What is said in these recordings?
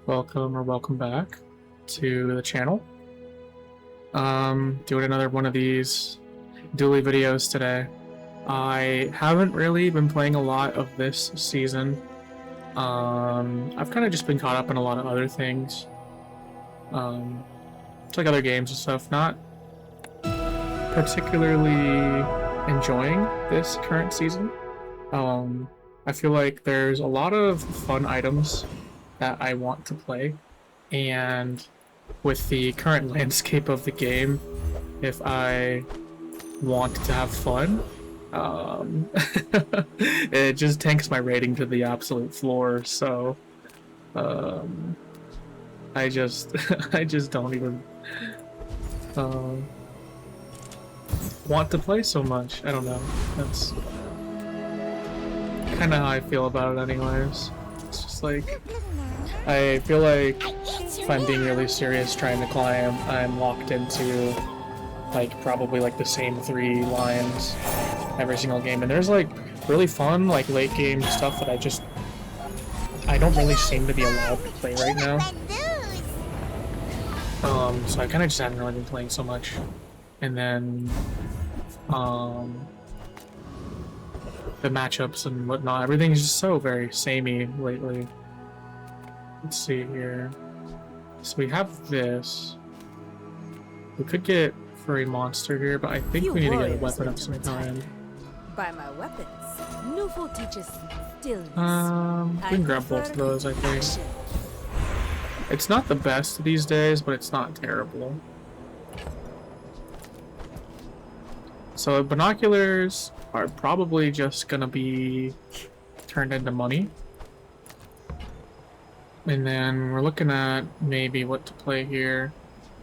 Welcome or welcome back to the channel. Doing another one of these Dooley videos today. I haven't really been playing a lot of this season. I've kind of just been caught up in a lot of other things. It's like other games and stuff. Not particularly enjoying this current season. I feel like there's a lot of fun items that I want to play, and with the current landscape of the game, if I want to have fun, it just tanks my rating to the absolute floor. So I just I just don't even want to play so much. I don't know. That's kind of how I feel about it anyways. It's just like, I feel like if I'm being really serious trying to climb, I'm locked into like probably like the same 3 lines every single game, and there's like really fun like late game stuff that I don't really seem to be allowed to play right now. So I kind of just haven't really been playing so much, and then the matchups and whatnot, everything is just so very samey lately. Let's see here. So we have this. We could get Furry Monster here, but I think we need to get a weapon of some kind. By my weapons, Newful teaches stillness. We can grab both of those, I think. It's not the best these days, but it's not terrible. So binoculars are probably just gonna be turned into money. And then we're looking at maybe what to play here.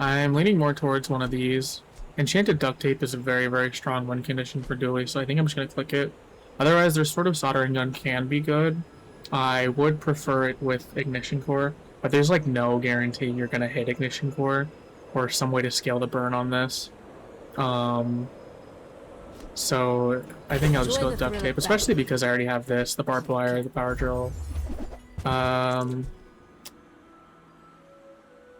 I'm leaning more towards one of these. Enchanted ductape is a very, very strong win condition for Dooley, so I think I'm just gonna click it. Otherwise, their sort of soldering gun can be good. I would prefer it with ignition core, but there's like no guarantee you're gonna hit ignition core or some way to scale the burn on this. So I think I'll just go with duct tape, especially because I already have this, the barbed wire, the power drill.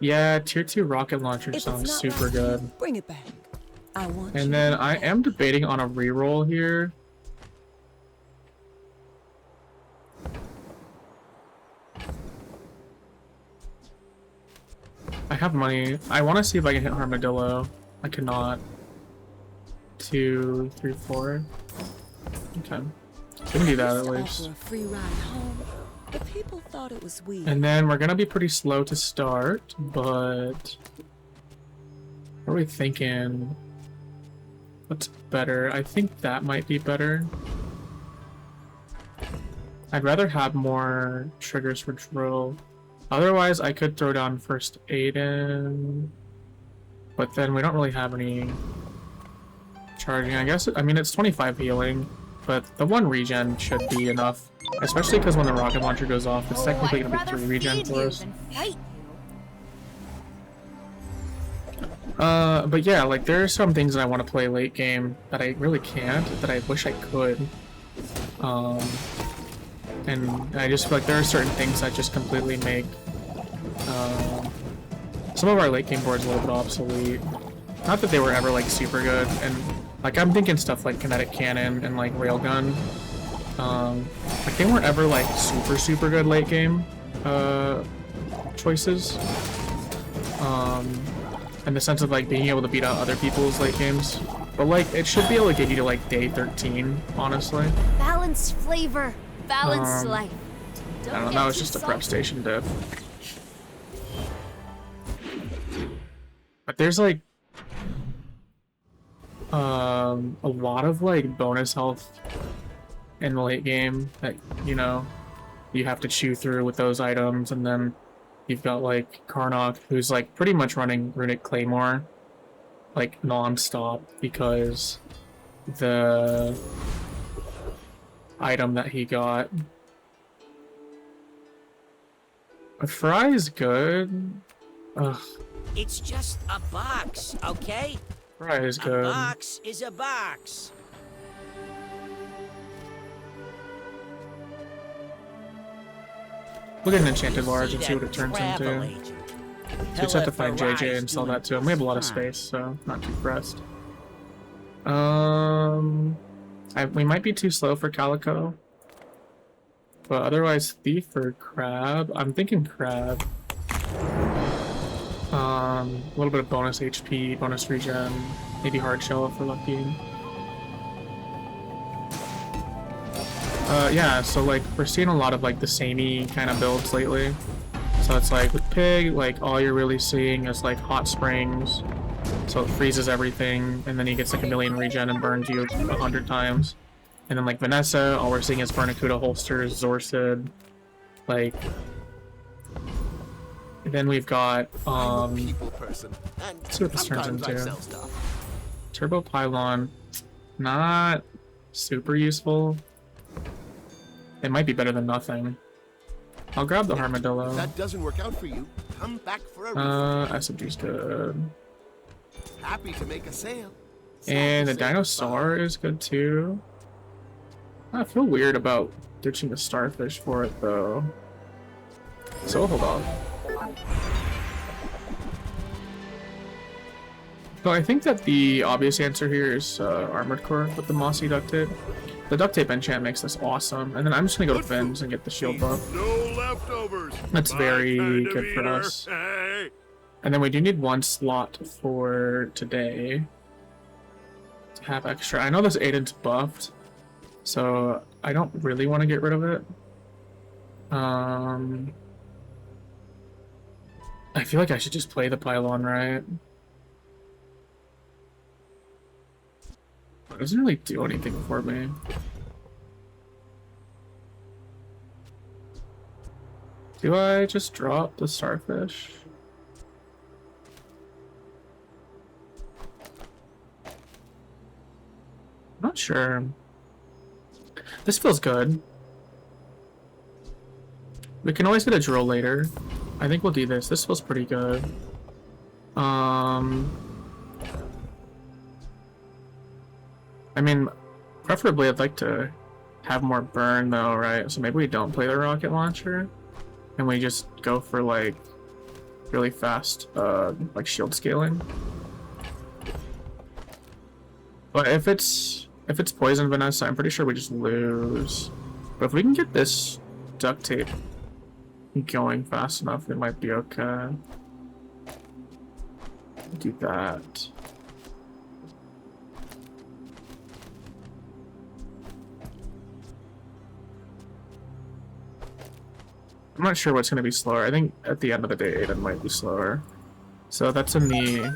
Yeah, tier 2 rocket launcher sounds super good. Bring it back. I want and then I am debating on a reroll here. I have money. I want to see if I can hit Armadillo. I cannot. 2, 3, 4. Okay. We can do that at least. A free ride home. The people thought it was weird. And then we're gonna be pretty slow to start, but what are we thinking? What's better? I think that might be better. I'd rather have more triggers for drill. Otherwise, I could throw down first aid in, but then we don't really have any charging. I guess, I mean, it's 25 healing, but the 1 regen should be enough. Especially because when the rocket launcher goes off, it's technically going to be 3 regen for us. But yeah, like there are some things that I want to play late game that I really can't, that I wish I could. And I just feel like there are certain things that just completely make some of our late game boards a little bit obsolete. Not that they were ever like super good, and like I'm thinking stuff like kinetic cannon and like railgun. Like they weren't ever like super good late game choices. In the sense of like being able to beat out other people's late games. But like it should be able to get you to like day 13, honestly. Balanced flavor, balanced life. I don't know, that was just a prep station diff. But there's like a lot of like bonus health in the late game that, you know, you have to chew through with those items, and then you've got like Karnak, who's like pretty much running Runic Claymore like non-stop because the item that he got. A fry is good. Ugh. It's just a box, okay? Fry is good. A box is a box. We'll get an enchanted large and see what it turns into. So just have to find JJ and sell that to him. We have a lot of space, so not too pressed. We might be too slow for Calico. But otherwise, Thief or Crab? I'm thinking Crab. A little bit of bonus HP, bonus regen, maybe Hard Shell if we're lucky. Yeah, so like we're seeing a lot of like the samey kind of builds lately. So it's like with Pig, like all you're really seeing is like Hot Springs. So it freezes everything, and then he gets like a million regen and burns you 100 times. And then like Vanessa, all we're seeing is Barnacuda holsters, Zorsid, like. And then we've got let's see what this turns into. Turbo Pylon, not super useful. It might be better than nothing. I'll grab the Armadillo. If that doesn't work out for you, come back for a SMG's good. Happy to make a sale. And the Dinosaur is good too. I feel weird about ditching the Starfish for it though. So hold on. So I think that the obvious answer here is Armored Core with the Mossy Ductape. The Ductape enchant makes this awesome, and then I'm just gonna go to Fins and get the shield buff. No leftovers. That's very good for us. And then we do need one slot for today to have extra. I know this Aiden's buffed, so I don't really want to get rid of it. I feel like I should just play the Pylon, right? It doesn't really do anything for me. Do I just drop the Starfish? I'm not sure. This feels good. We can always get a drill later. I think we'll do this. This feels pretty good. I mean, preferably I'd like to have more burn though, right? So maybe we don't play the rocket launcher and we just go for like really fast like shield scaling. But if it's poison Vanessa, I'm pretty sure we just lose. But if we can get this duct tape going fast enough, it might be okay. Do that. I'm not sure what's going to be slower. I think at the end of the day, Aiden might be slower. So that's in the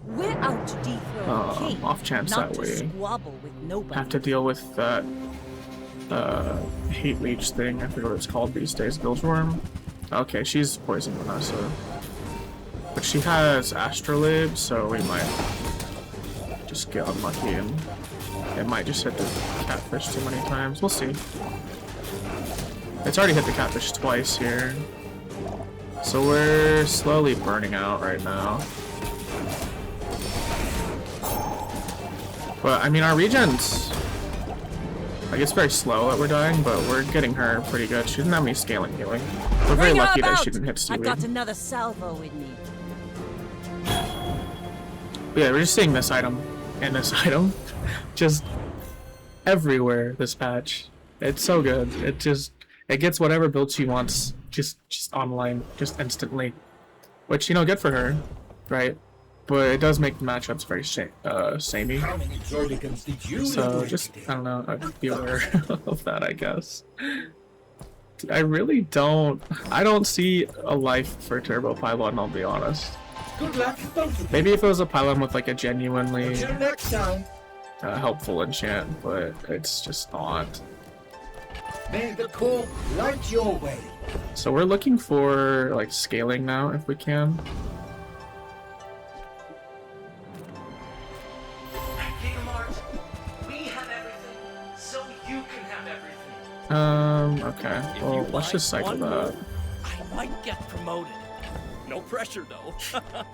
We're out to dethrone the king, off chance not that to we squabble with nobody. have to deal with that hate leech thing. I forget what it's called these days. Bilgeworm. Okay, she's poison Vanessa. But she has Astrolabe, so we might just get unlucky and it might just hit the catfish too many times. We'll see. It's already hit the catfish twice here. So we're slowly burning out right now. But I mean our regen's like it's very slow that we're dying, but we're getting her pretty good. She doesn't have any scaling healing. We're very lucky that she didn't hit seaweed. I've got another salvo with me. But yeah, we're just seeing this item and this item just everywhere this patch. It's so good. It gets whatever build she wants just online, just instantly. Which, you know, good for her, right? But it does make the matchups very samey. So just, I don't know, I'd be aware of that, I guess. I don't see a life for Turbo Pylon, I'll be honest. Good luck, both of Maybe if it was a Pylon with like a genuinely you. Until next time. helpful enchant, but it's just not. May the core light your way. So we're looking for like scaling now if we can. We have everything, so you can have everything. Okay. Well, let's just cycle that. I might get promoted. No pressure though.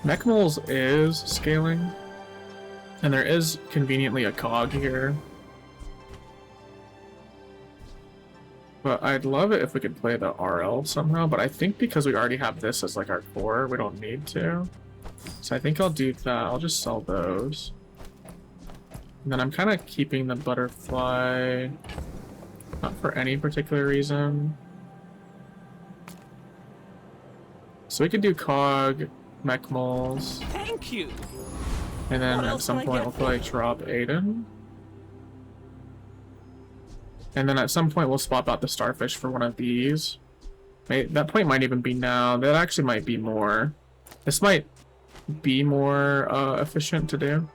Mechmoles is scaling, and there is conveniently a cog here. But I'd love it if we could play the RL somehow, but I think because we already have this as like our core, we don't need to. So I think I'll do that. I'll just sell those. And then I'm kind of keeping the butterfly, not for any particular reason. So we could do Cog, Mech Moles. Thank you. And then What at else some can I point get we'll for probably you? drop Aiden. And then at some point we'll swap out the starfish for one of these. That point might even be now. That actually might be more. This might be more efficient to do.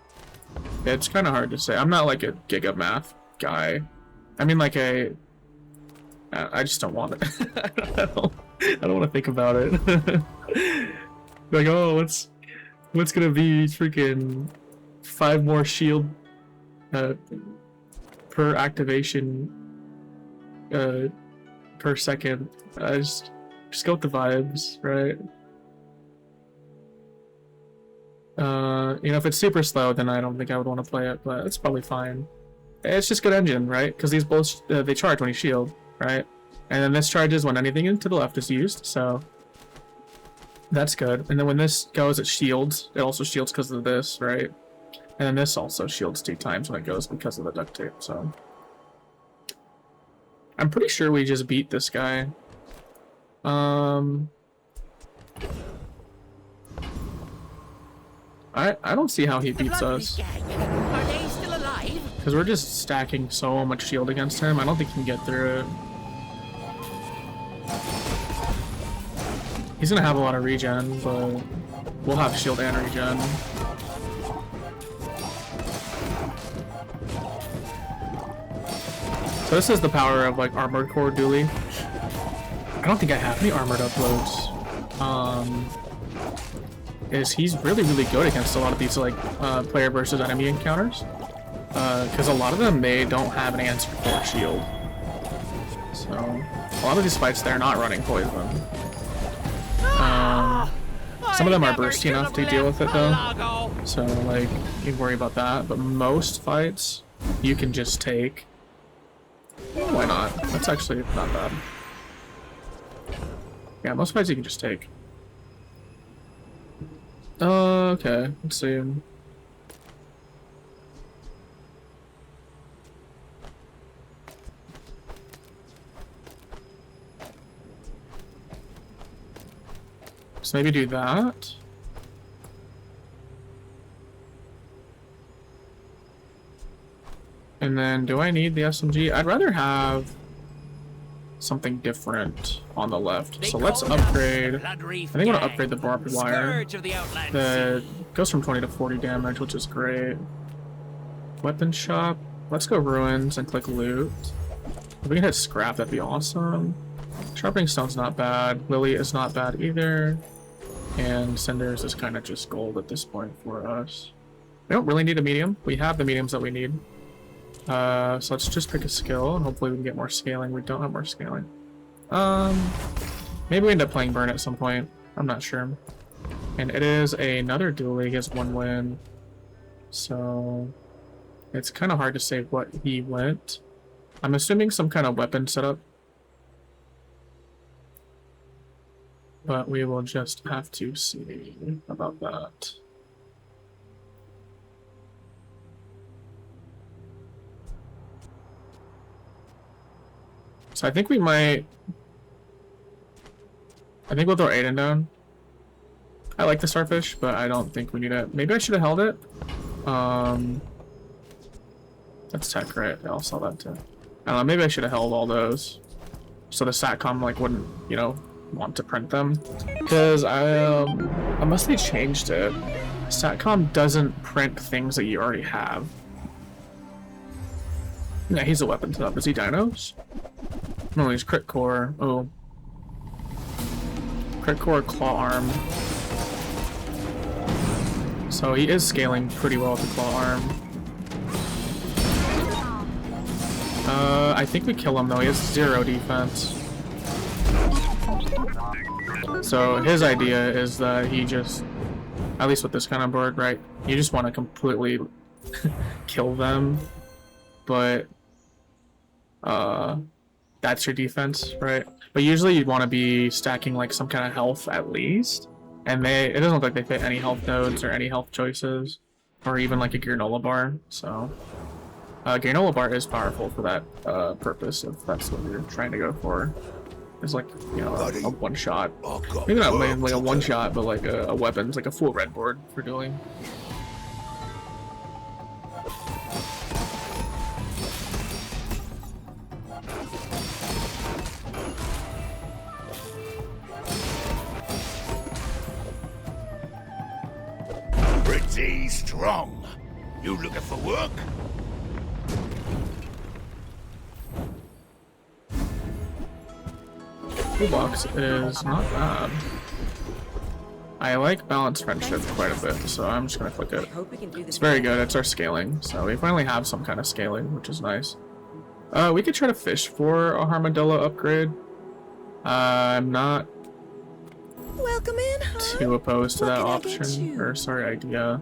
It's kind of hard to say. I'm not like a giga math guy. I mean like I just don't want it. I don't want to think about it. Like, oh, what's gonna be freaking 5 more shield per activation per second. Just go with the vibes, right? You know, if it's super slow, then I don't think I would want to play it, but it's probably fine. It's just good engine, right? Because these bolts, they charge when you shield, right? And then this charges when anything to the left is used, so that's good. And then when this goes, it shields. It also shields because of this, right? And then this also shields 2 times when it goes because of the duct tape, so... I'm pretty sure we just beat this guy. I don't see how he beats us. Are they still alive? Because we're just stacking so much shield against him. I don't think he can get through it. He's gonna have a lot of regen, but we'll have shield and regen. So this is the power of like armored core Dooley. I don't think I have any armored uploads. He's really good against a lot of these like player versus enemy encounters. Because a lot of them, they don't have an answer for shield. So a lot of these fights, they're not running poison. Some of them are bursty enough to deal with it though. So like, you worry about that. But most fights, you can just take. Why not? That's actually not bad. Yeah, most fights you can just take. Okay, let's see. So maybe do that. And then, do I need the SMG? I'd rather have something different on the left. So let's upgrade. I think I'm gonna upgrade the barbed wire. The goes from 20 to 40 damage, which is great. Weapon shop. Let's go ruins and click loot. If we can hit scrap, that'd be awesome. Sharpening stone's not bad. Lily is not bad either. And cinders is kind of just gold at this point for us. We don't really need a medium. We have the mediums that we need. So let's just pick a skill and hopefully we can get more scaling. We don't have more scaling. Maybe we end up playing burn at some point. I'm not sure. And it is another duel. He has 1 win. So it's kind of hard to say what he went. I'm assuming some kind of weapon setup. But we will just have to see about that. So I think we might... I think we'll throw Aiden down. I like the starfish, but I don't think we need it. Maybe I should have held it. That's tech, right? Yeah, I'll sell that too. I don't know, maybe I should have held all those. So the SATCOM like wouldn't, you know, want to print them. Because unless they changed it, SATCOM doesn't print things that you already have. Yeah, he's a weapon setup. Is he dinos? No, he's crit core. Oh. Crit core, claw arm. So he is scaling pretty well with the claw arm. I think we kill him though. He has 0 defense. So his idea is that he just, at least with this kind of board, right? You just want to completely kill them, but that's your defense, right? But usually you'd want to be stacking like some kind of health at least. And it doesn't look like they fit any health nodes or any health choices, or even like a granola bar. So granola bar is powerful for that purpose if that's what you're trying to go for. It's like, you know, a one shot. Maybe not like a one shot, but like a weapons, like a full red board for dueling. Pretty strong. You looking for work? Toolbox is not bad. I like balanced friendship quite a bit, so I'm just gonna click it. Hope we can do this. It's very good. It's our scaling, so we finally have some kind of scaling, which is nice. We could try to fish for a Armadillo upgrade. I'm not Welcome in, huh? too opposed to What that can I get option, you? or sorry, idea.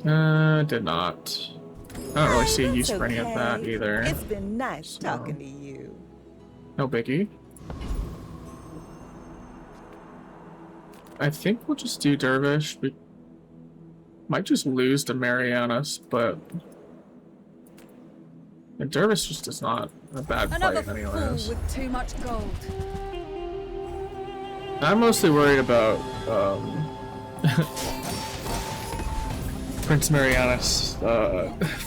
Did not. I don't really see a use for any of that either. It's been nice talking to you. No biggie. I think we'll just do Dervish. We might just lose to Marianas, but and Dervish just is not a bad Another fight fool anyways. with too much gold. I'm mostly worried about Prince Marianas,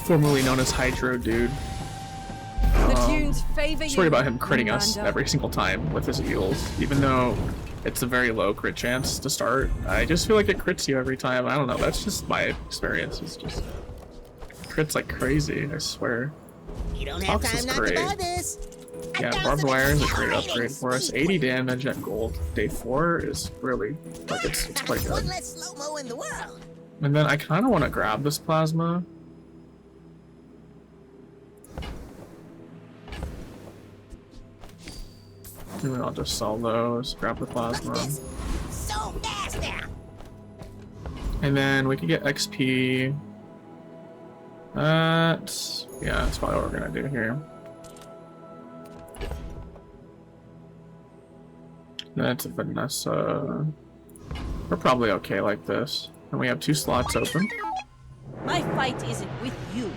formerly known as Hydro Dude. The tunes favor you. Just worried about him critting us Miranda. every single time with his eels, even though it's a very low crit chance to start. I just feel like it crits you every time. I don't know, that's just my experience. It's just crits like crazy, I swear. You don't have Fox is time not great. to buy this. Yeah, barbed wire is a great upgrade for us. 80 damage at gold. Day 4 is really, like, it's quite One good. less slow-mo in the world. And then I kind of want to grab this plasma. Maybe I'll just sell those, grab the plasma. This so fast now. And then we can get XP. Yeah, that's probably what we're gonna do here. That's a Vanessa. We're probably okay like this. And we have 2 slots open My fight isn't with you,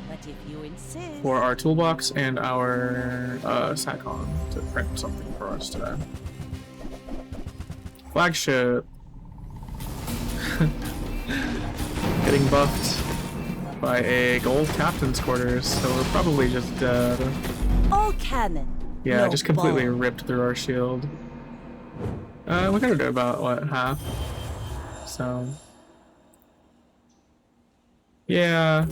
but if you insist. for our toolbox and our SACON to print something for us today. Flagship. Getting buffed by a gold captain's quarters, so we're probably just dead. All cannon. Yeah, no just completely ball. ripped through our shield. We're gonna do about, what, half? So... yeah,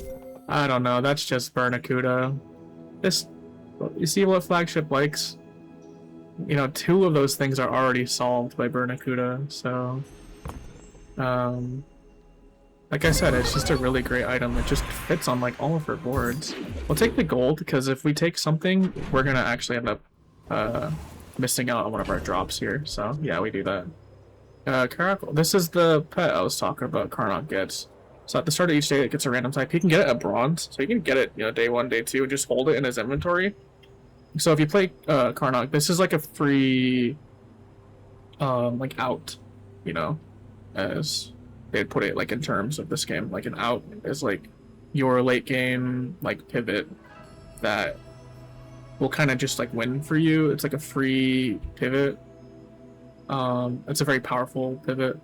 I don't know, that's just Bernacuda. This... you see what Flagship likes? You know, 2 of those things are already solved by Bernacuda, so... like I said, it's just a really great item. It just fits on, like, all of her boards. We'll take the gold, because if we take something, we're gonna actually end up, missing out on one of our drops here. So, yeah, we do that. Caracal. This is the pet I was talking about Karnak gets. So at the start of each day, it gets a random type. He can get it at bronze, so you can get it, you know, day 1, day 2, and just hold it in his inventory. So if you play Karnak, this is like a free, like, out, you know, as... they'd put it like in terms of this game. Like an out is like your late game like pivot that will kind of just like win for you. It's like a free pivot. It's a very powerful pivot.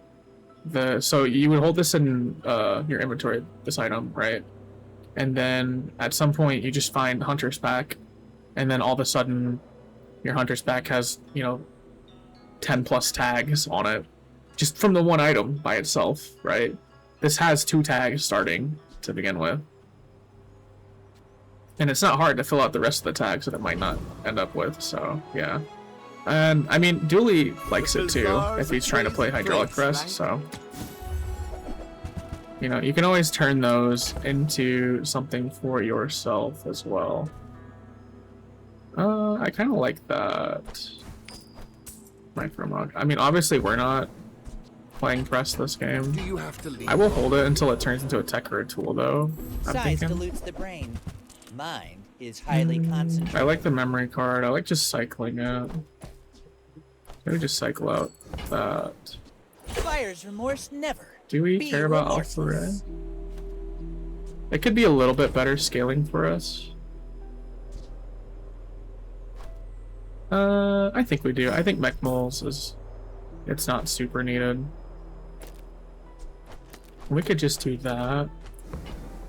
So you would hold this in your inventory, this item, right? And then at some point you just find Hunter's Pack, and then all of a sudden your Hunter's Pack has, you know, 10 plus tags on it. Just from the one item by itself, right? This has 2 tags starting to begin with. And it's not hard to fill out the rest of the tags that it might not end up with, so yeah. And I mean, Dooley likes it too, if he's trying to play Hydraulic Press, so. You know, you can always turn those into something for yourself as well. I kind of like that. Micromog. I mean, obviously we're not playing press this game. Do you have to leave? I will hold it until it turns into a tech or a tool, though. I'm Size thinking. dilutes the brain. mind is highly concentrated. I like the memory card. I like just cycling it. Maybe just cycle out that. Buyer's remorse never. Do we Be care about alpha ray? It could be a little bit better scaling for us. I think we do. I think mech moles is... It's not super needed. We could just do that.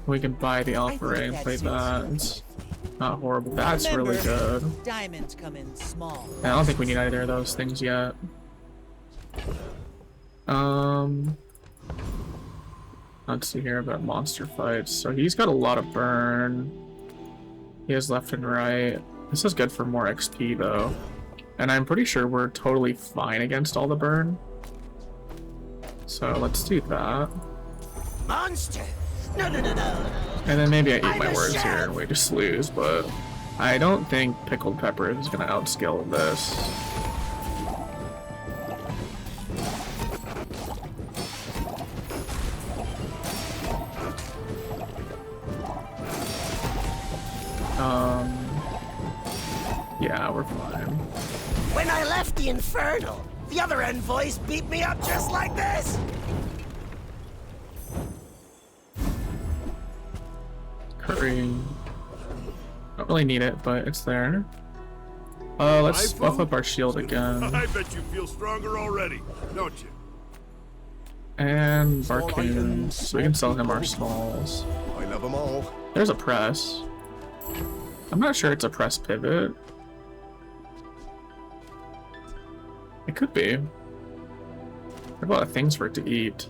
We can buy the alpha ray and play that. It's not horrible. That's really good. Diamonds come in small. I don't think we need either of those things yet. Let's see here about monster fights. So he's got a lot of burn. He has left and right. This is good for more XP though. And I'm pretty sure we're totally fine against all the burn. So let's do that. Monster! No. And then maybe I eat my words here and we just lose, but I don't think pickled pepper is gonna outscale this. Yeah, we're fine. When I left the Infernal, the other envoys beat me up just like this! Curry. Don't really need it, but it's there. Let's buff up our shield again. I bet you feel stronger already, don't you? And Barcoon, so we can sell him our smalls. I love them all. There's a press. I'm not sure it's a press pivot. It could be. There are a lot of things for it to eat.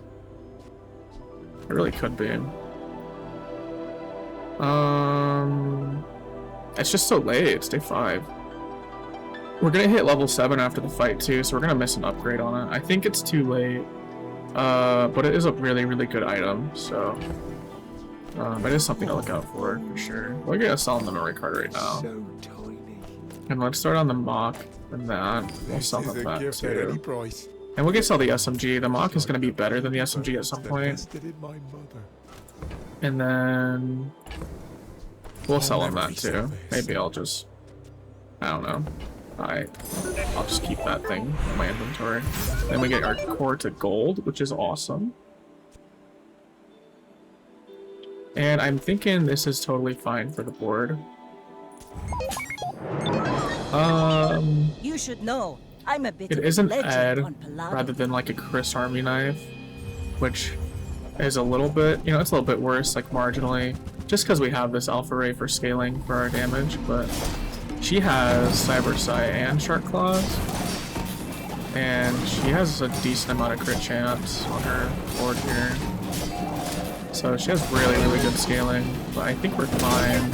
It really could be. It's just so late. It's day 5. We're gonna hit level 7 after the fight too, so we're gonna miss an upgrade on it. I think it's too late. But it is a really, really good item, so it is something to look out for sure. We're gonna sell the memory card right now. So tiny. And let's start on the mock and that. We'll sell This is them a that gift at any too. price. And we'll get sell the SMG. The mock is gonna be better than the SMG at some point. Invested in my mother. And then we'll sell him that too. Maybe I'll just, I don't know. I'll just keep that thing in my inventory. Then we get our core to gold, which is awesome. And I'm thinking this is totally fine for the board. You should know, I'm a bit It of is an a legend Ed on Palladium. rather than like a Chris Army knife, which is a little bit, you know, it's a little bit worse, like marginally, just because we have this alpha ray for scaling for our damage, but she has Cyber Sight and Shark Claws, and she has a decent amount of crit chance on her board here. So she has really, really good scaling, but I think we're fine.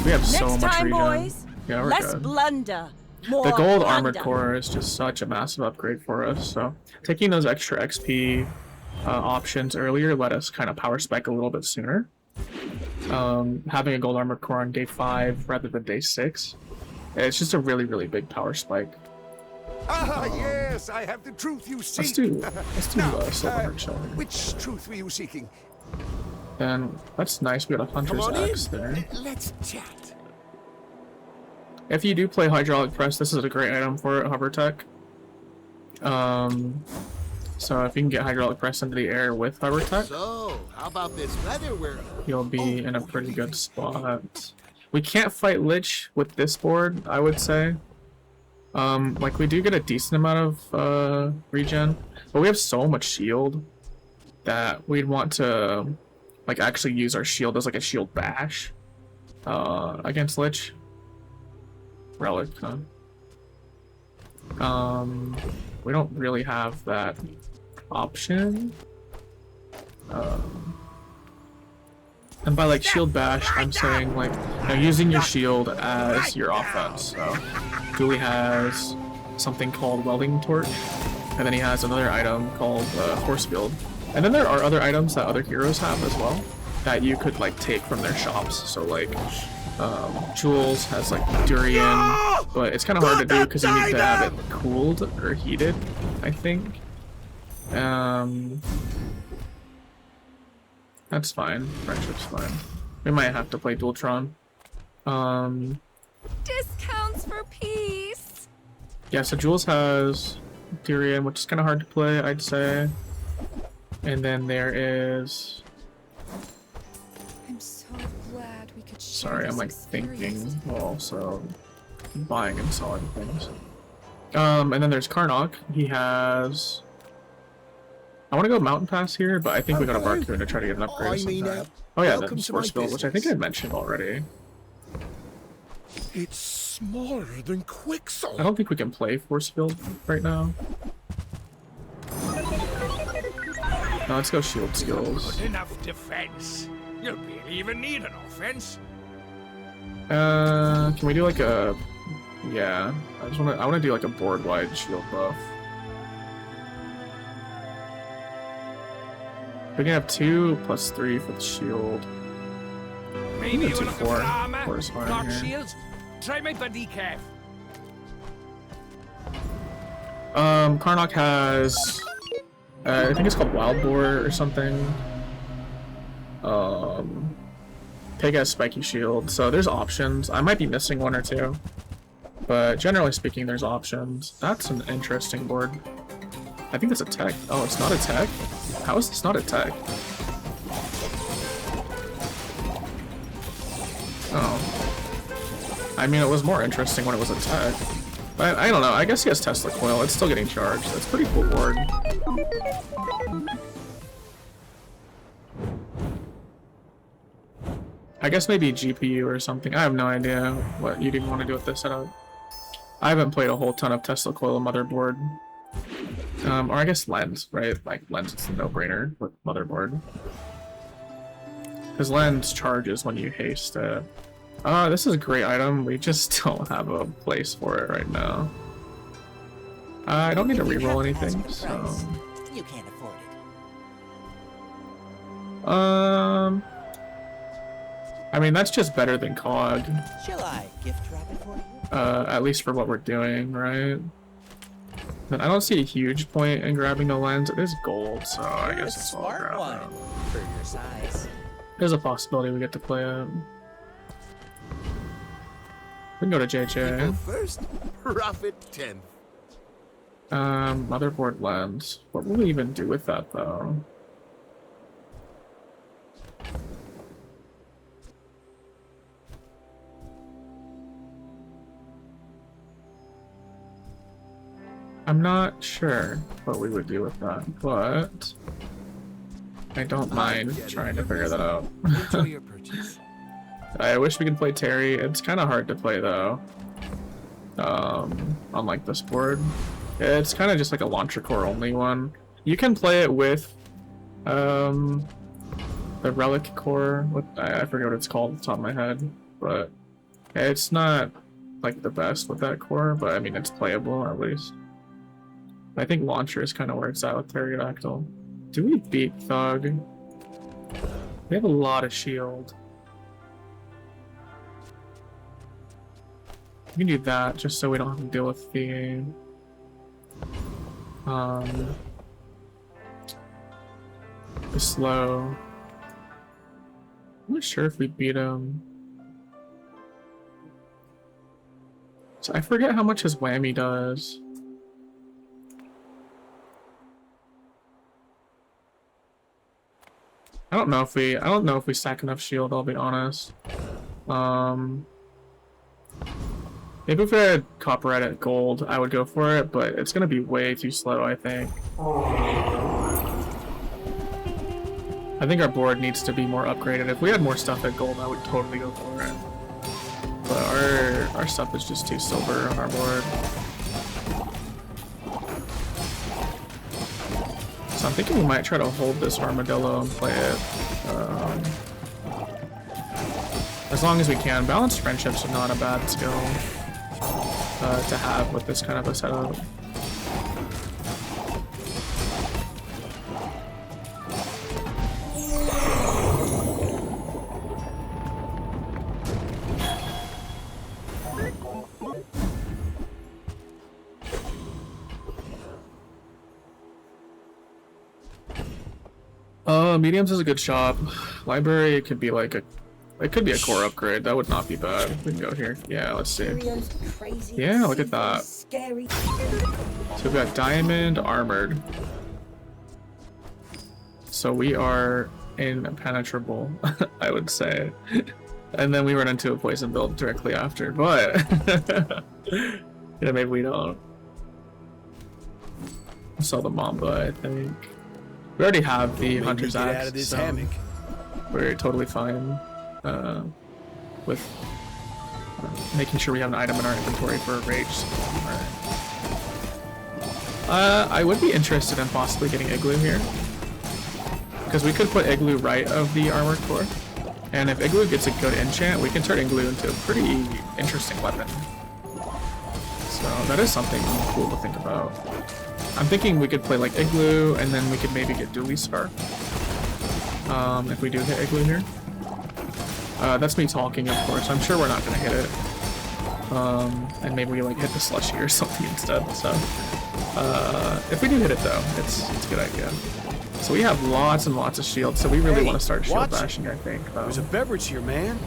We have so Next much time, regen. boys, Yeah, we're less good. blunder, more The gold plunder. armored core is just such a massive upgrade for us, so taking those extra XP options earlier let us kind of power spike a little bit sooner. Having a gold armored core on day 5 rather than day 6, it's just a really, really big power spike. Ah, yes, I have the truth you seek. Let's do Silver Heart Shell. Which truth were you seeking? And that's nice, we got a Hunter's Axe there. Let's chat. If you do play Hydraulic Press, this is a great item for it, Hover Tech. So if you can get Hydraulic Press into the air with Hover Tech, So, how about this weather we're... you'll be in a pretty good spot. We can't fight Lich with this board, I would say. Like we do get a decent amount of regen, but we have so much shield that we'd want to like actually use our shield as like a shield bash against Lich. Relic, huh? We don't really have that option. And by like shield bash, I'm saying like, you know, using your shield as your offense. So Dooley has something called Welding Torch, and then he has another item called Force Field. And then there are other items that other heroes have as well that you could like take from their shops. So like Jules has like Durian, but it's kind of hard to do because you need to have it cooled or heated, I think. That's fine. Friendship's fine. We might have to play Dualtron. Discounts for peace. Yeah, so Jules has Tyrion, which is kind of hard to play, I'd say. And then there is... I'm so glad we could share Sorry, I'm this like experience. thinking while also buying and selling things. And then there's Karnok. He has... I want to go Mountain Pass here, but I think we got a Barcoon to try to get an upgrade sometime. Oh yeah, that's Force Field, which I think I mentioned already. It's smaller than Quicksalt. I don't think we can play Force Field right now. No, let's go Shield Skills. Good enough defense. You barely even need an offense. Can we do like a... Yeah, I wanna do like a board-wide shield buff. We can have 2 + 3 for the shield. Maybe you do look for 4. armor, 4 is fine not here. shields. Try my buddy Kev. Karnok has... I think it's called Wild Boar or something. Pig has Spiky Shield, so there's options. I might be missing 1 or 2. But generally speaking, there's options. That's an interesting board. I think that's a tech. Oh, it's not a tech? How is this not a tech? Oh. I mean, it was more interesting when it was a tech. But I don't know. I guess he has Tesla Coil. It's still getting charged. That's a pretty cool board. I guess maybe GPU or something. I have no idea what you'd even want to do with this setup. I haven't played a whole ton of Tesla Coil motherboard. Or I guess Lens, right? Like Lens is a no-brainer with motherboard. Because Lens charges when you haste it. This is a great item. We just don't have a place for it right now. I don't need to reroll anything, so... You can't afford it. I mean, that's just better than COG. Shall I gift wrap it for you? At least for what we're doing, right? But I don't see a huge point in grabbing the Lens. It is gold, so I You're guess a it's all smart grab one it. for your size. There's a possibility we get to play it. We can go to JJ. First, profit 10th. Motherboard Lens. What will we even do with that, though? I'm not sure what we would do with that, but I don't mind trying to figure that out. Enjoy your purchase. I wish we could play Terry. It's kind of hard to play though. On like this board, it's kind of just like a launcher core only one. You can play it with the relic core. I forget what it's called off the top of my head, but it's not like the best with that core. But I mean, it's playable at least. I think launcher is kind of where it's at with Pterodactyl. Do we beat Thug? We have a lot of shield. We can do that just so we don't have to deal with the slow. I'm not sure if we beat him. So I forget how much his whammy does. I don't know if we stack enough shield, I'll be honest. Maybe if we had Copperite at gold, I would go for it, but it's gonna be way too slow, I think. I think our board needs to be more upgraded. If we had more stuff at gold, I would totally go for it. But our stuff is just too silver on our board. So I'm thinking we might try to hold this armadillo and play it. As long as we can. Balanced friendships are not a bad skill to have with this kind of a setup. Mediums is a good shop. Library could be like a It could be a core upgrade. That would not be bad. We can go here. Yeah, let's see. Cheerios, crazy, Yeah, look at that. scary. So we've got diamond armored. So we are impenetrable, I would say. And then we run into a poison build directly after, but yeah, maybe we don't. Sell the Mamba, I think. We already have the Hunter's Axe, out of this so hammock. we're totally fine with making sure we have an item in our inventory for a rage. I would be interested in possibly getting Igloo here, because we could put Igloo right of the armored core, and if Igloo gets a good enchant, we can turn Igloo into a pretty interesting weapon. So that is something cool to think about. I'm thinking we could play like Igloo, and then we could maybe get Dooley Scarf. If we do hit Igloo here. That's me talking, of course. I'm sure we're not gonna hit it. And maybe we like hit the slushy or something instead. So, if we do hit it though, it's a good idea. So we have lots and lots of shields, so we really want to start shield bashing, I think. There's a beverage here, man.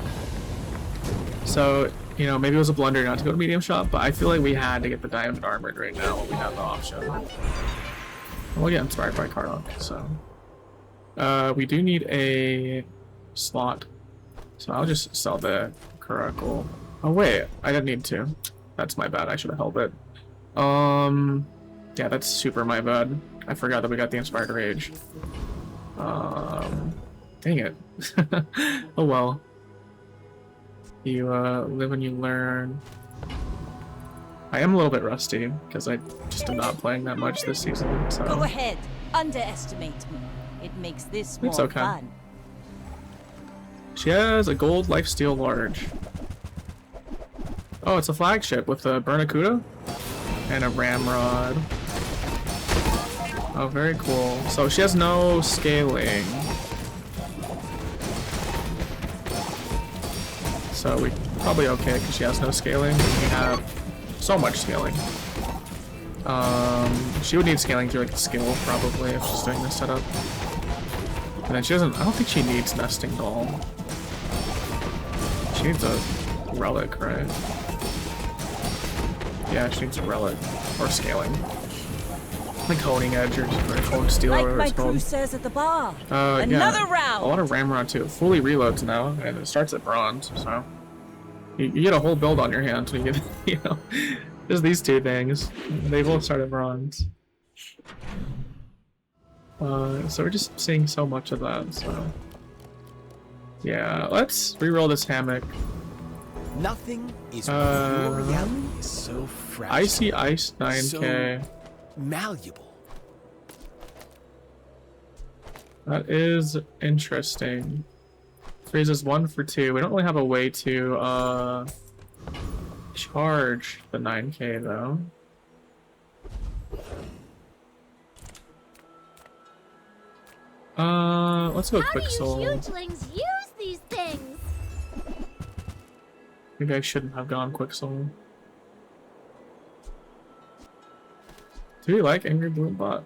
So, you know, maybe it was a blunder not to go to medium shop, but I feel like we had to get the diamond armored right now when we have the option. We'll get inspired by Karlach, so. We do need a slot, so I'll just sell the Caracal. Oh wait, I didn't need to. That's my bad, I should have held it. Yeah, that's super my bad. I forgot that we got the Inspired Rage. Dang it. Oh well. You live and you learn. I am a little bit rusty, because I just am not playing that much this season, so. Go ahead, underestimate me. It makes this more It's okay. fun. She has a gold lifesteal large. Oh, it's a flagship with a Bernacuda and a ramrod. Oh, very cool. So she has no scaling. So we probably okay because she has no scaling. We have so much scaling. She would need scaling through like the skill probably if she's doing this setup. And then she doesn't. I don't think she needs nesting doll. She needs a relic, right? Yeah, she needs a relic or scaling, like honing edge or cone steel or Like whatever my it's called. crew says at the bar. Another round. A lot of ramrod too. Fully reloads now, and it starts at bronze. So you get a whole build on your hands when you get, you know, just these two things. They both start at bronze. So we're just seeing so much of that. So yeah, let's reroll this hammock. Nothing is your reality is so fragile. Icy Ice 9K. So malleable. That is interesting. Freezes 1 for 2. We don't really have a way to charge the 9K though. Let's go quick soul. Hugelings use these things? Maybe I shouldn't have gone quick soul. Do you like Angry Blue Bot?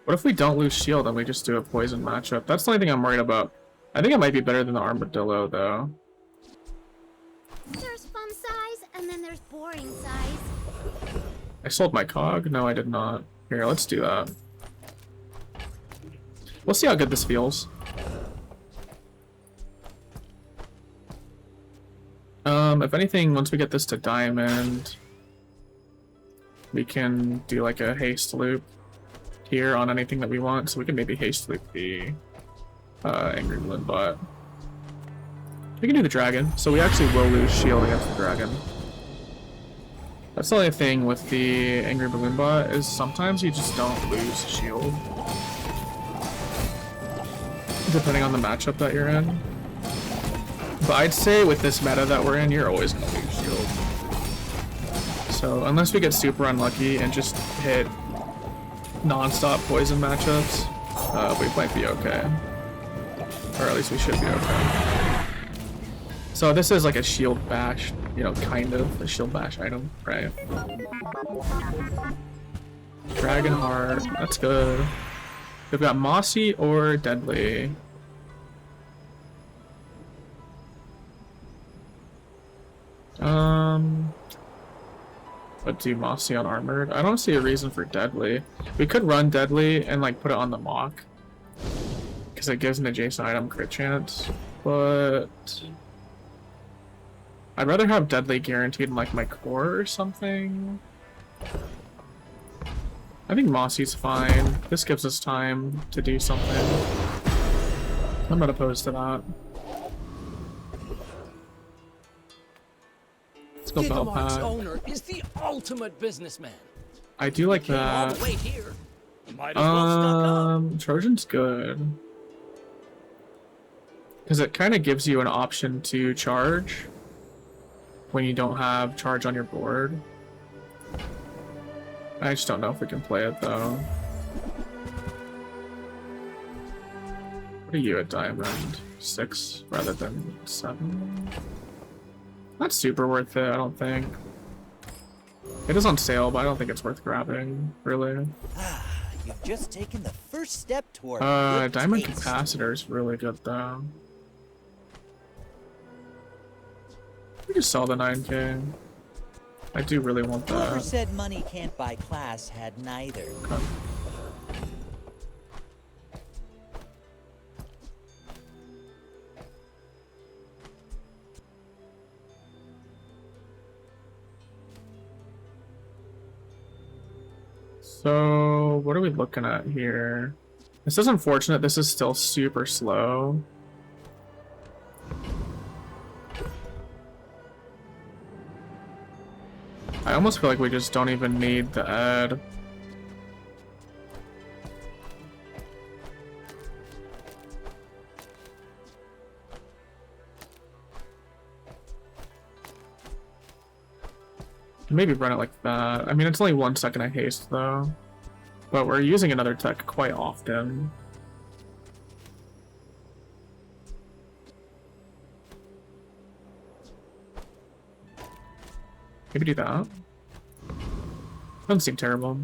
What if we don't lose shield and we just do a poison matchup? That's the only thing I'm worried about. I think it might be better than the Armadillo though. There's fun size, and then there's boring size. I sold my cog? No, I did not. Here, let's do that. We'll see how good this feels. If anything, once we get this to diamond, we can do like a haste loop here on anything that we want. So we can maybe haste loop the Angry Balloon Bot. We can do the dragon, so we actually will lose shield against the dragon. That's the only thing with the Angry Balloon Bot, is sometimes you just don't lose shield. Depending on the matchup that you're in. But I'd say with this meta that we're in, you're always gonna lose shield. So unless we get super unlucky and just hit non-stop poison matchups, we might be okay. Or at least we should be okay. So this is like a shield bash, you know, kind of a shield bash item, right? Dragon Heart, that's good. We've got mossy or deadly. But do mossy on armored? I don't see a reason for deadly. We could run deadly and like put it on the mock, because it gives an adjacent item crit chance, but I'd rather have deadly guaranteed in like my core or something. I think mossy's fine. This gives us time to do something. I'm not opposed to that. Let's go bell Gigamart's pack. owner is the ultimate businessman. I do like Came all that. the way here. Might as well stock up. Trojan's good. Because it kind of gives you an option to charge when you don't have charge on your board. I just don't know if we can play it though. What are you at diamond? 6 rather than 7? Not super worth it, I don't think. It is on sale, but I don't think it's worth grabbing, really. You've just taken the first step toward Diamond taste. Capacitor is really good though. We just sell the 9K. I do really want Whoever that. said money can't buy class had neither. Okay. So, what are we looking at here? This is unfortunate. This is still super slow. I almost feel like we just don't even need the ad. Maybe run it like that. I mean, it's only 1 second of haste though. But we're using another tech quite often. Maybe do that. Doesn't seem terrible.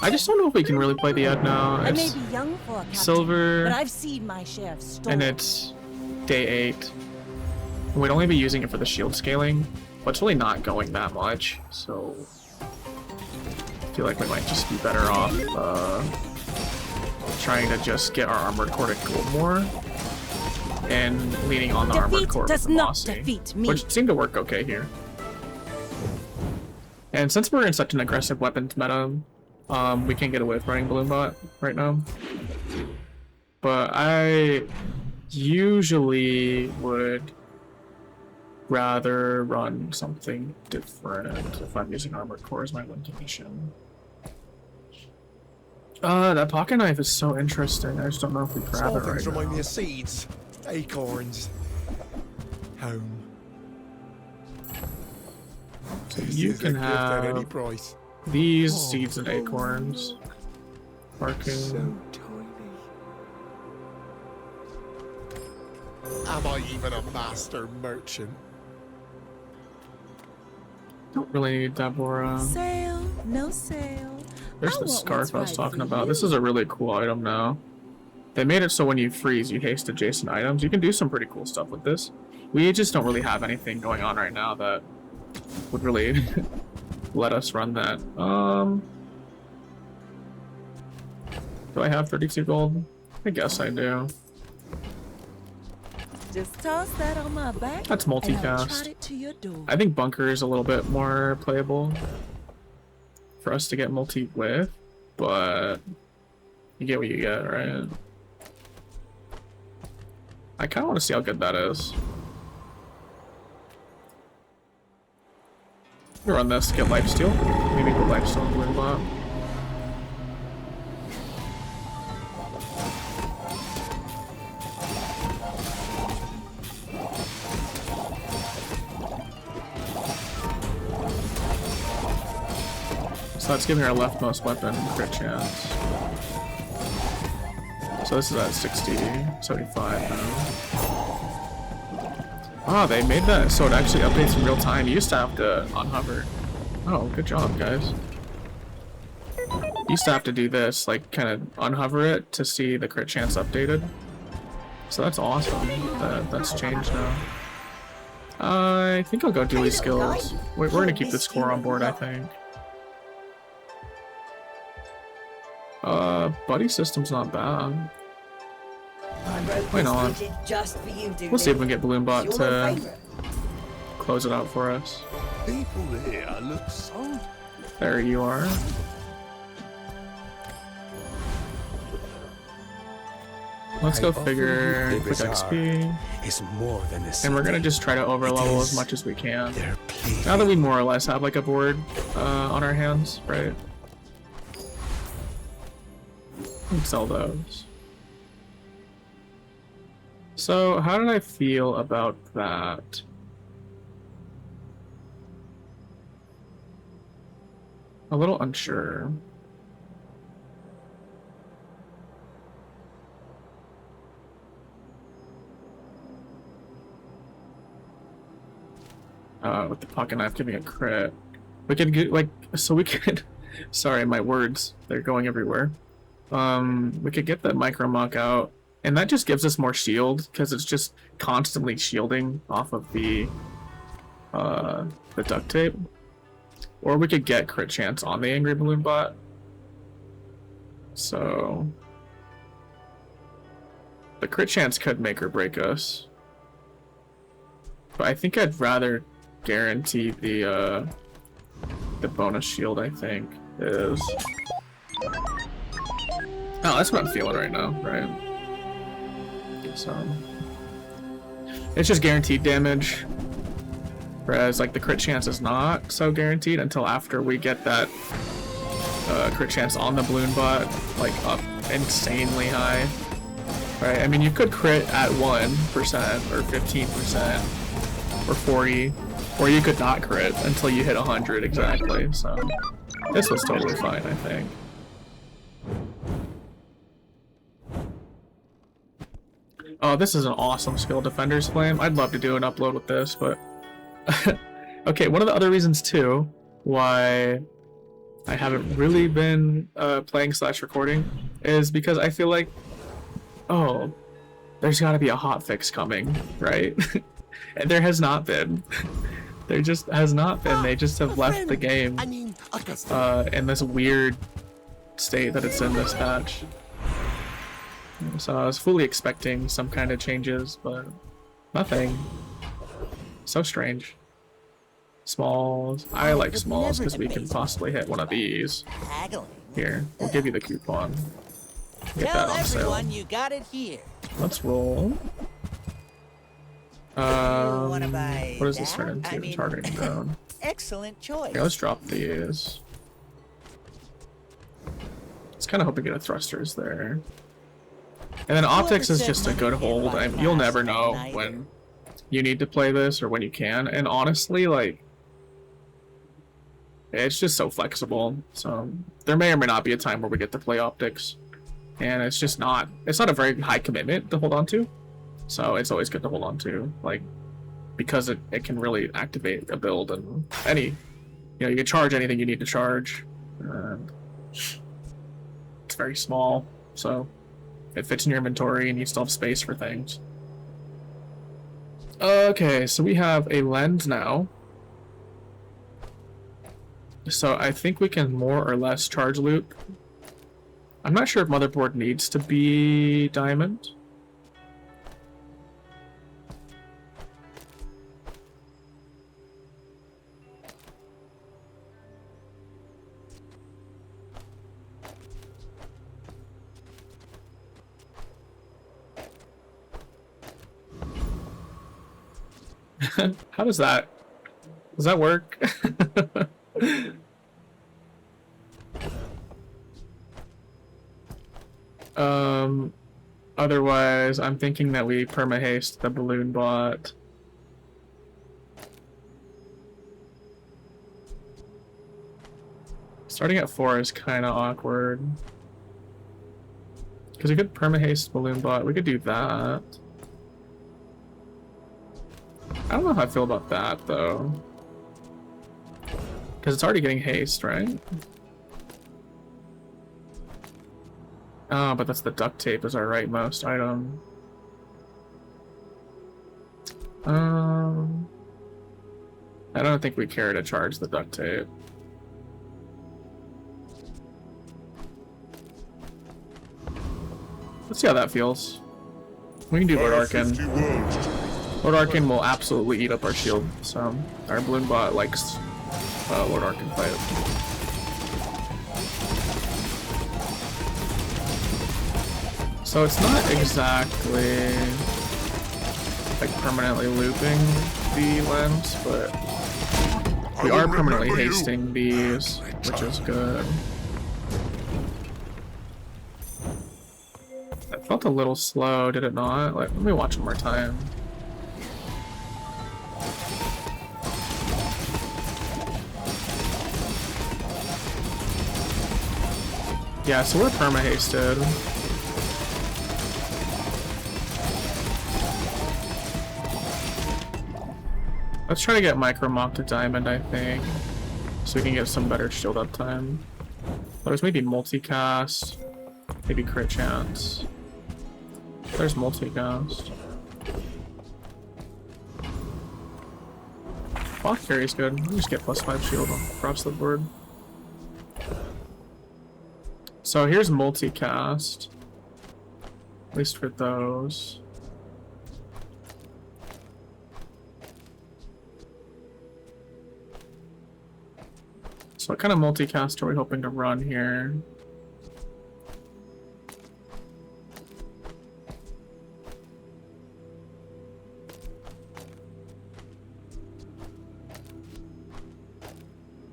I just don't know if we can really play the ad now. I may It's be young for a captain, silver, but I've seen my share of storms. and it's day 8. We'd only be using it for the shield scaling, but it's really not going that much, so I feel like we might just be better off trying to just get our armored core to go more and leaning on the armored core with the mossy, which seemed to work okay here. And since we're in such an aggressive weapons meta, we can't get away with running Balloon Bot right now. But I usually would rather run something different if I'm using armored core as my win condition. That pocket knife is so interesting. I just don't know if we grab Small it right things remind now. me of seeds, acorns, home. You can at any have price. these seeds and acorns. Parking. So tiny. Am I even a master merchant? Don't really need Deborah. Sale, no sale. There's I the want scarf what's I was right talking for about. you. This is a really cool item now. They made it so when you freeze, you haste adjacent items. You can do some pretty cool stuff with this. We just don't really have anything going on right now that would really let us run that. Do I have 32 gold? I guess I do. Just toss that on my back. That's and I'll multicast. trot it to your door. I think bunker is a little bit more playable for us to get multi with, but you get what you get, right? I kind of want to see how good that is. We run this, get lifesteal. Maybe get lifesteal and win bot. So that's giving our leftmost weapon crit chance. So this is at 60, 75 now. Oh, they made that so it actually updates in real time. You used to have to unhover. Oh, good job, guys. Used to have to do this, like kind of unhover it to see the crit chance updated. So that's awesome. That's changed now. I think I'll go Dooley skills. We're gonna keep the score on board, I think. Buddy system's not bad. Why not? We'll see if we can get Balloonbot to close it out for us. People here look so... There you are. Let's go figure quick XP. Is more than a And we're gonna just try to overlevel as much as we can. Now that we more or less have like a board on our hands, right? We can sell those. So how did I feel about that? A little unsure. With the pocket knife giving a crit. We could get like, so we could, sorry, my words, they're going everywhere. We could get the micro muck out, and that just gives us more shield, because it's just constantly shielding off of the duct tape. Or we could get crit chance on the angry balloon bot. So the crit chance could make or break us. But I think I'd rather guarantee the bonus shield, I think, is... Oh, that's what I'm feeling right now, right? So... it's just guaranteed damage. Whereas, like, the crit chance is not so guaranteed until after we get that crit chance on the balloon bot, like, up insanely high. Right? I mean, you could crit at 1% or 15% or 40, or you could not crit until you hit 100 exactly, so this was totally fine, I think. Oh, this is an awesome skill, Defender's Flame. I'd love to do an upload with this, but... okay, one of the other reasons, too, why I haven't really been playing / recording is because I feel like, oh, there's gotta be a hotfix coming, right? And there has not been. There just has not been. They just have left the game in this weird state that it's in this patch. So I was fully expecting some kind of changes, but nothing. So strange. Smalls. I like smalls because we can possibly hit one of these. Here, we'll give you the coupon. Get that on sale. You got it here. Let's roll. What does this turn into? Targeting drone. Excellent choice. Okay, let's drop these. I was kind of hoping to get a thrusters there. And then optics is just a good hold. You'll never know when you need to play this or when you can. And honestly, like, it's just so flexible. So there may or may not be a time where we get to play optics. And it's just not, it's not a very high commitment to hold on to. So it's always good to hold on to, like, because it can really activate a build and any, you know, you can charge anything you need to charge. And it's very small, so it fits in your inventory and you still have space for things. Okay, so we have a lens now. So I think we can more or less charge loop. I'm not sure if motherboard needs to be diamond. How does that work? Otherwise, I'm thinking that we perma-haste the balloon bot. Starting at 4 is kind of awkward. Because we could perma-haste balloon bot. We could do that. I don't know how I feel about that, though. Because it's already getting haste, right? Oh, but that's the duct tape is our rightmost item. I don't think we care to charge the duct tape. Let's see how that feels. We can do Lord Arcan. Lord Arcan will absolutely eat up our shield, so our balloon bot likes Lord Arcan fight. So it's not exactly like permanently looping the lens, but we are permanently hasting these, which is good. That felt a little slow, did it not? Like, let me watch one more time. Yeah, so we're perma-hasted. Let's try to get Micro Mop to Diamond, I think, so we can get some better shield uptime. There's maybe multicast, maybe crit chance. There's multicast. Bot carry's good. We just get +5 shield across the board. So here's multicast, at least for those. So what kind of multicast are we hoping to run here?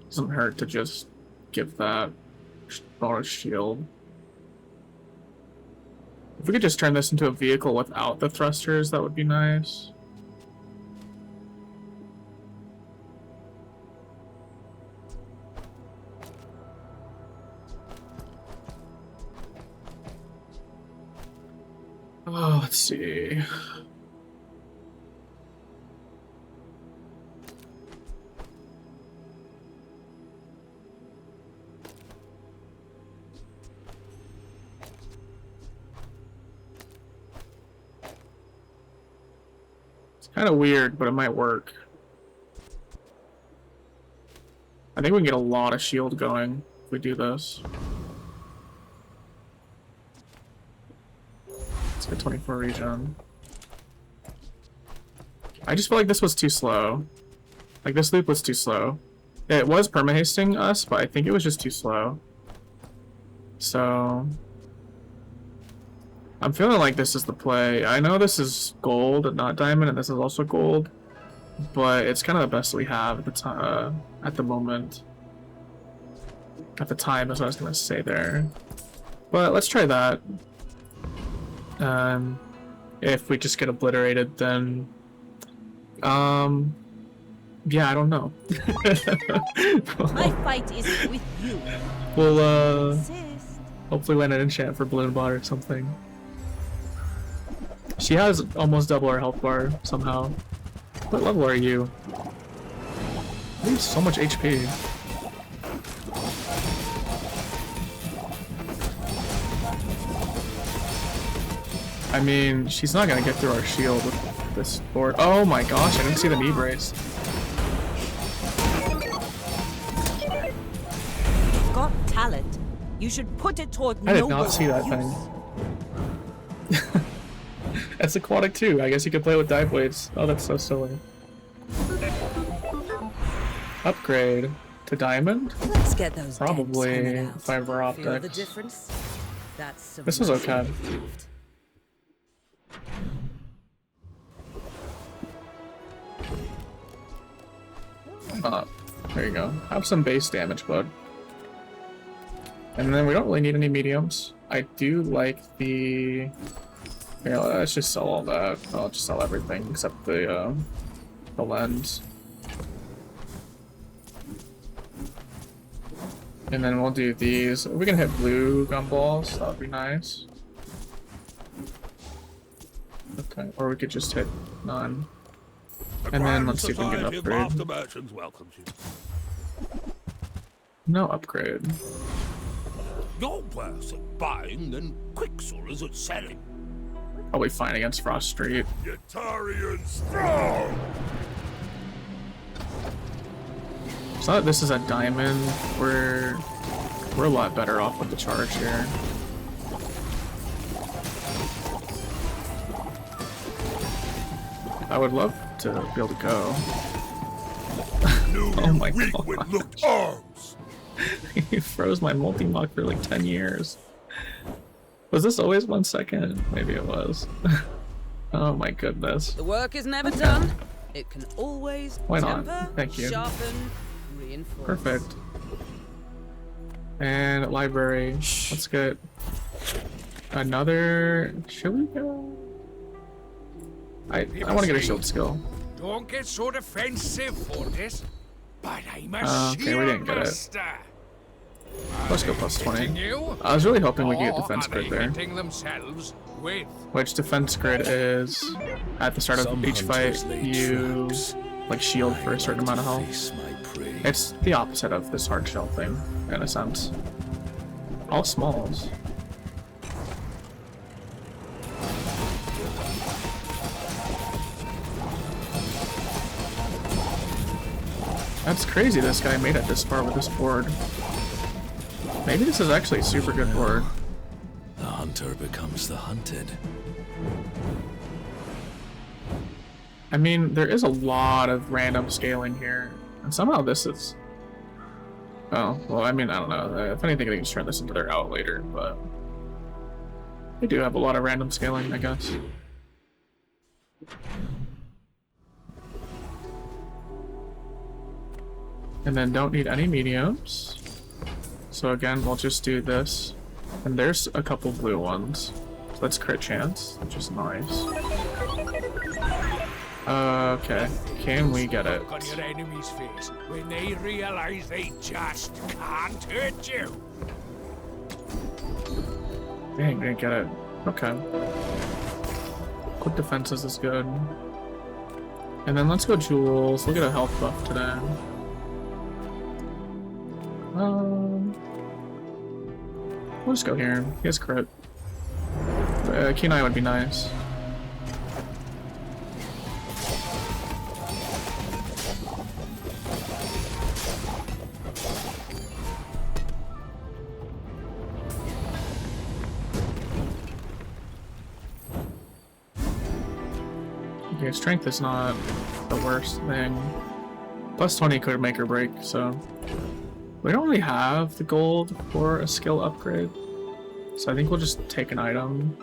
Doesn't hurt to just give that bonus shield. If we could just turn this into a vehicle without the thrusters, that would be nice. Oh, let's see. It's kind of weird, but it might work. I think we can get a lot of shield going if we do this. Let's get 24 regen. I just feel like this was too slow. Like, this loop was too slow. It was perma-hasting us, but I think it was just too slow. So I'm feeling like this is the play. I know this is gold and not diamond, and this is also gold, but it's kind of the best we have at the time, at the moment. At the time is what I was gonna say there. But let's try that. If we just get obliterated, then yeah, I don't know. My fight isn't with you. We'll hopefully land an enchant for balloon bot or something. She has almost double our health bar somehow. What level are you? You have so much HP. I mean, she's not gonna get through our shield with this board. Oh my gosh, I didn't see the knee brace. You've got talent. You should put it toward I did not see that thing. That's aquatic too. I guess you could play with dive blades. Oh, that's so silly. Upgrade to diamond? Let's get those probably fiber optics. Feel the difference? That's this was okay. There you go. Have some base damage, bud. And then we don't really need any mediums. I do like the... Here, let's just sell all that. I'll just sell everything except the lens. And then we'll do these. We can hit blue gumballs. That would be nice. Okay, or we could just hit none. And then let's see if we can get an upgrade. No upgrade. You're worse at buying than Quicksilver is at selling. Probably fine against Frost Street. Yetarian strong! So that this is a diamond, we're a lot better off with the charge here. I would love to be able to go. Oh my god. With looked arms. He froze my multi-mock for like 10 years. Was this always 1 second? Maybe it was. Oh my goodness. The work is never done. It can always Why not? temper, Thank you. sharpen, reinforce. Perfect. And library. Let's get another. Should we go? I want to get a shield skill. Don't get so defensive for this. But I'm a Okay, we didn't get it. master. Let's go plus 20. I was really hoping we could get defense grid there. Themselves with Which defense grid is at the start of each fight, you like shield for a certain amount of health. It's the opposite of this hard shell thing, in a sense. All smalls. That's crazy this guy made it this far with this board. Maybe this is actually a super good board. The hunter becomes the hunted. I mean, there is a lot of random scaling here. And somehow this is... Oh, well, I mean, I don't know. If anything, they can just turn this into their out later, but... They do have a lot of random scaling, I guess. And then don't need any mediums. So again, we'll just do this. And there's a couple blue ones. So that's crit chance, which is nice. Okay, can we get it? on your enemy's face when they realize they just can't hurt you. Dang, didn't get it. Okay. Quick defenses is good. And then let's go jewels. Look at a health buff today. We'll just go here. He has crit. Kunai would be nice. Okay, strength is not the worst thing. Plus 20 could make or break, so... We don't really have the gold for a skill upgrade. So I think we'll just take an item.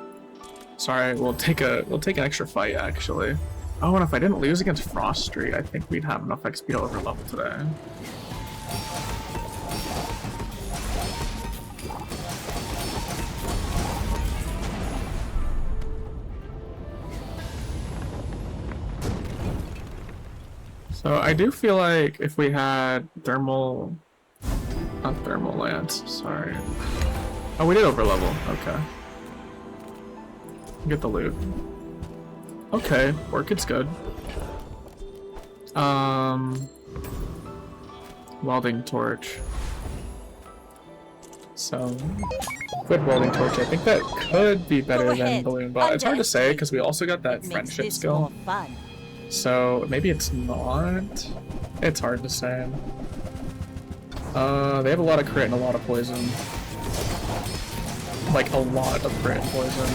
Sorry, we'll take an extra fight actually. Oh, and if I didn't lose against Frost Street, I think we'd have enough XP to over level today. So I do feel like if we had thermal, not thermal lance, sorry. Oh, we did over level, okay. Get the loot. Okay, orchid's good. Welding torch. So, good welding torch. I think that could be better than balloon bot. It's hard to say because we also got that friendship skill. So maybe it's not. It's hard to say. They have a lot of crit and a lot of poison. Like a lot of crit and poison.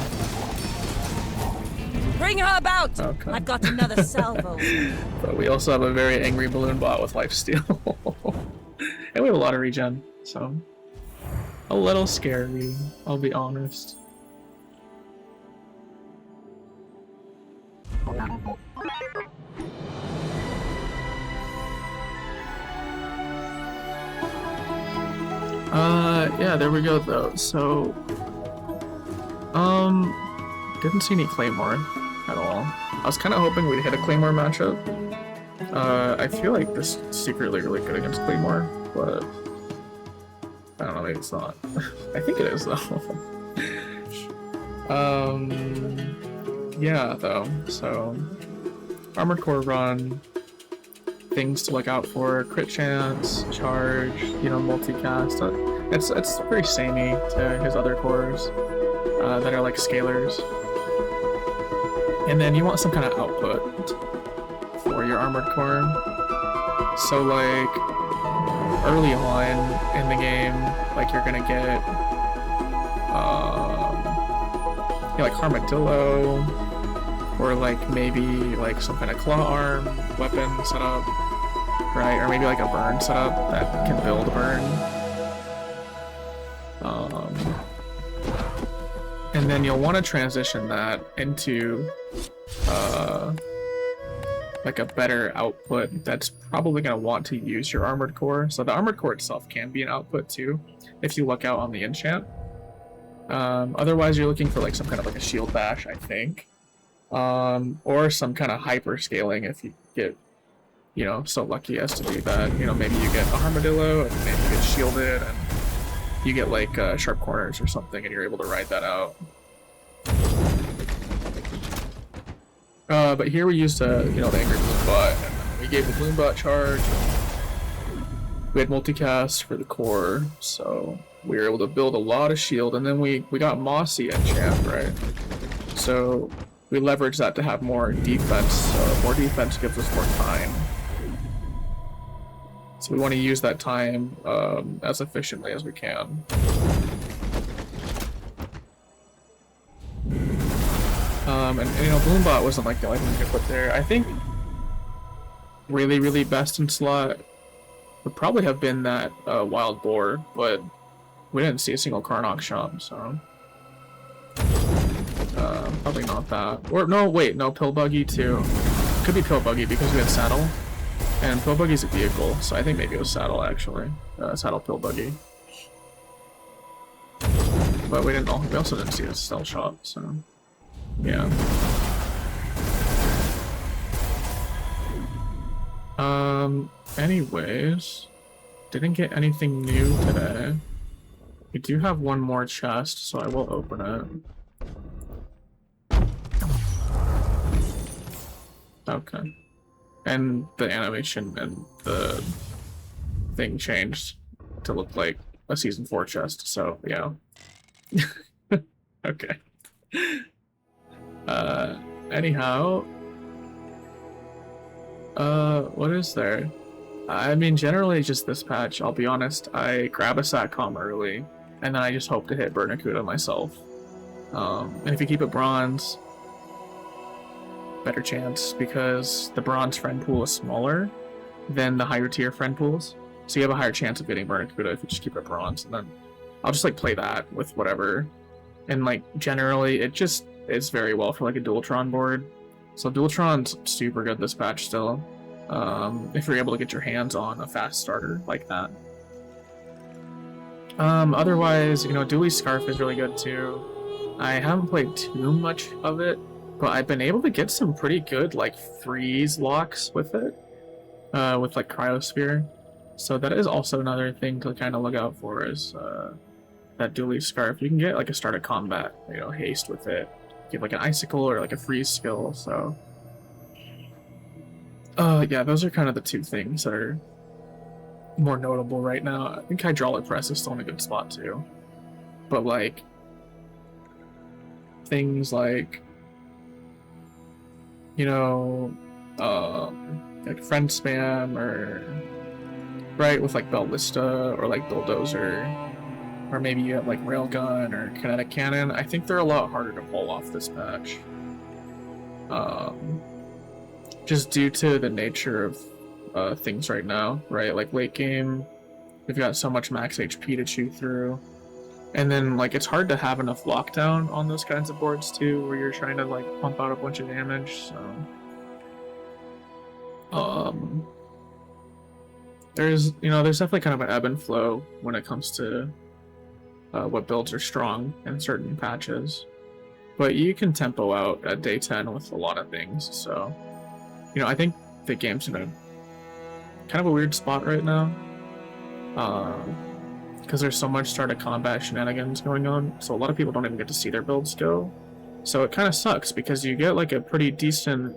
Bring her about! Okay. I've got another salvo. But we also have a very angry balloon bot with lifesteal. And we have a lot of regen, so a little scary, I'll be honest. Yeah, there we go though. So, didn't see any Claymore at all. I was kind of hoping we'd hit a Claymore matchup. I feel like this is secretly really good against Claymore, but I don't know, maybe it's not. I think it is though. Yeah, though. So, Armored Core run. Things to look out for: crit chance, charge, you know, multicast. It's very samey to his other cores that are like scalars. And then you want some kind of output for your armored core. So like early on in the game, like you're gonna get like Armadillo, or like maybe like some kind of claw arm weapon setup, right? Or maybe like a burn setup that can build a burn. And then you'll want to transition that into like a better output that's probably going to want to use your armored core. So the armored core itself can be an output too, if you look out on the enchant. Otherwise, you're looking for like some kind of like a shield bash, I think, or some kind of hyper scaling if you get, you know, so lucky as to be that, you know, maybe you get a armadillo and maybe you get shielded and you get like sharp corners or something, and you're able to ride that out. But here we used you know, the angry bloom bot, and we gave the bloom bot charge. We had multicast for the core, so we were able to build a lot of shield, and then we got mossy enchant, right? So we leveraged that to have more defense. So more defense gives us more time. So we want to use that time as efficiently as we can. And you know, Bloombot wasn't like the only thing to put there. I think really best in slot would probably have been that wild boar, but we didn't see a single Karnok shop, so probably not that. Or no, wait, no, pill buggy too. Could be pill buggy because we had saddle, and pill buggy's a vehicle, so I think maybe it was saddle actually. Saddle pill buggy. But we also didn't see a stealth shop, so yeah. Anyways, didn't get anything new today. We do have one more chest, so I will open it. Okay. And the animation and the thing changed to look like a season 4 chest, so yeah. Okay. Anyhow, what is there? I mean, generally just this patch, I'll be honest, I grab a satcom early, and then I just hope to hit Bernacuda myself. And if you keep it bronze, better chance, because the bronze friend pool is smaller than the higher tier friend pools, so you have a higher chance of getting Bernacuda if you just keep it bronze, and then I'll just like play that with whatever. And like generally it's very well for like a Dualtron board. So Dualtron's super good this patch still. If you're able to get your hands on a fast starter like that. Otherwise, you know, Dooley Scarf is really good too. I haven't played too much of it, but I've been able to get some pretty good like freeze locks with it. With like Cryosphere. So that is also another thing to kind of look out for, is that Dooley Scarf. You can get like a start of combat, you know, haste with it. You have like an icicle or like a freeze skill, so yeah, those are kind of the two things that are more notable right now. I think Hydraulic Press is still in a good spot too, but like things like, you know, like friend spam, or right with like Ballista or like Bulldozer, or maybe you have like Railgun or Kinetic Cannon. I think they're a lot harder to pull off this patch. Just due to the nature of things right now, right? Like late game, we've got so much max HP to chew through. And then like it's hard to have enough lockdown on those kinds of boards too, where you're trying to like pump out a bunch of damage, so there's definitely kind of an ebb and flow when it comes to what builds are strong in certain patches. But you can tempo out at day 10 with a lot of things, so you know, I think the game's in a kind of a weird spot right now. Because there's so much start of combat shenanigans going on, so a lot of people don't even get to see their builds go. So it kind of sucks, because you get like a pretty decent,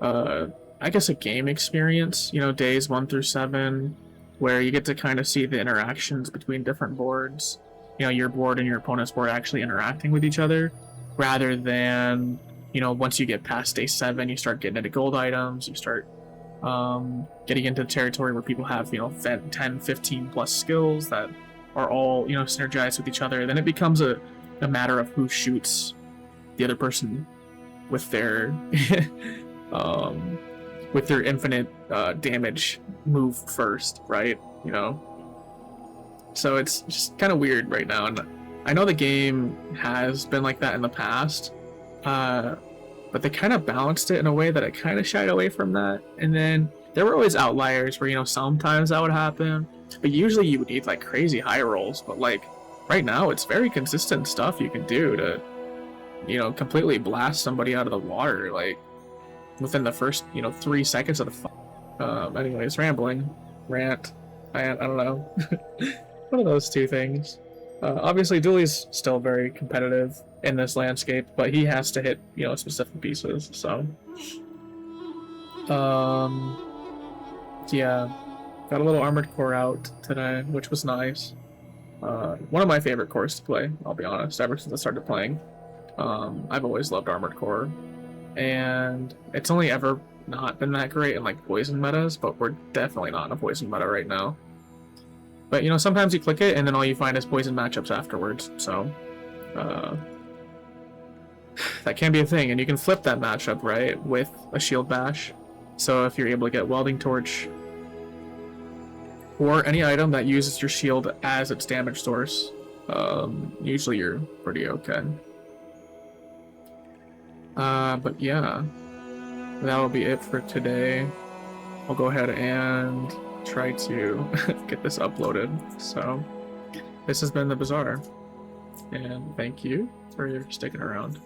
I guess, a game experience, you know, days 1 through 7, where you get to kind of see the interactions between different boards. You know, your board and your opponent's board actually interacting with each other, rather than, you know, once you get past day 7, you start getting into gold items, you start getting into territory where people have, you know, 10, 15 plus skills that are all, you know, synergized with each other. Then it becomes a matter of who shoots the other person with their infinite damage move first, right? You know, so it's just kind of weird right now, and I know the game has been like that in the past, but they kind of balanced it in a way that it kind of shied away from that. And then there were always outliers where, you know, sometimes that would happen, but usually you would need like crazy high rolls. But like right now, it's very consistent stuff you can do to, you know, completely blast somebody out of the water, like within the first, you know, 3 seconds of the fight. Anyways, rant, I don't know. One of those two things. Obviously, Dooley's still very competitive in this landscape, but he has to hit, you know, specific pieces. So, yeah, got a little armored core out today, which was nice. One of my favorite cores to play, I'll be honest, ever since I started playing. I've always loved armored core, and it's only ever not been that great in like poison metas, but we're definitely not in a poison meta right now. But, you know, sometimes you click it and then all you find is poison matchups afterwards, so that can be a thing, and you can flip that matchup, right, with a shield bash. So if you're able to get welding torch or any item that uses your shield as its damage source, usually you're pretty okay. But yeah, that will be it for today. I'll go ahead and try to get this uploaded. So this has been the Bazaar, and thank you for sticking around.